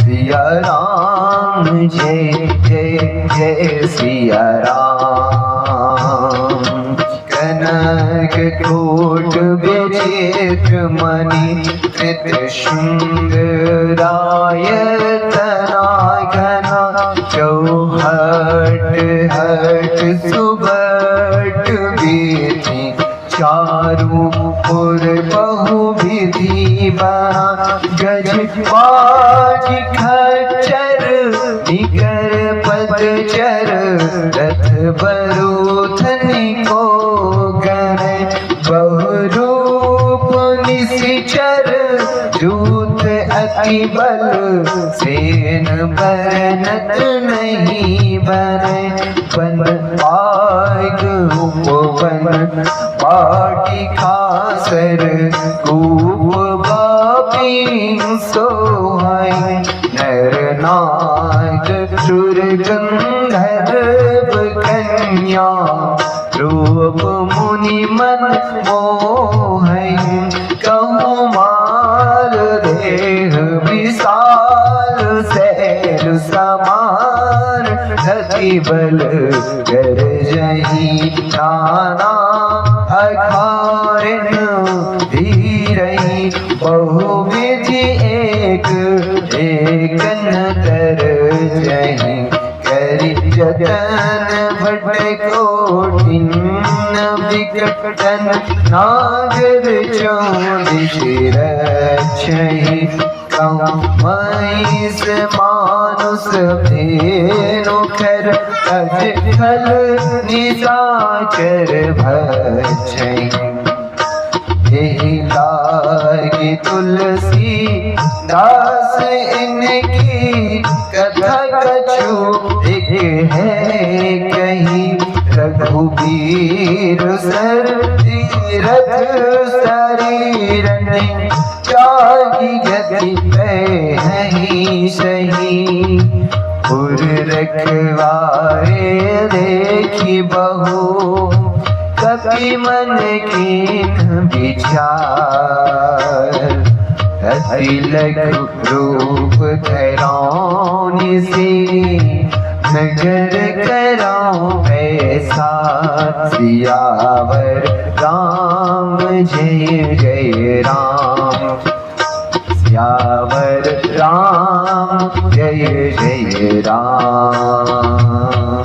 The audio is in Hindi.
सिया राम जय जय जय सिया राम। कनक कोट विचित्र मणि कृत श्रृंगाराय तना घना चौहट हट सुबट विधि चारु पुर बहु विधि बना गज बाज खच्चर निकर पदचर रथ बरूथनि को गण बहुरूप निशिचर दूत अति बल सेन बरनत नहीं बने बन पाग उपवन पाटी खासर कूप बापी सोहाय नर नाग सुर गंधर्व कन्या रूप मुनि मन मोहय कौमार देह विशाल सैल समान धति बल कर जही नाना अखारिन धीरहि बहुविधि एक एकन जही करि जतन भट कोटिन विकटन नागर चौदिश रक्षहि महिष मानुष भेनु खर अजखल निशाचर भक्षहि। यही लागी तुलसी दास इनकी कथा कछु एक है कहीं रघुबीर सर तीरथ शरीरनि त्यागी गति पे नहीं सही। पुर रखवारे देखी बहु कपि मन कीन विचार अति लघु रूप धरौनि से नगर कराऊं ऐसा सियावर राम जय जय राम। सियावर राम जय जय राम।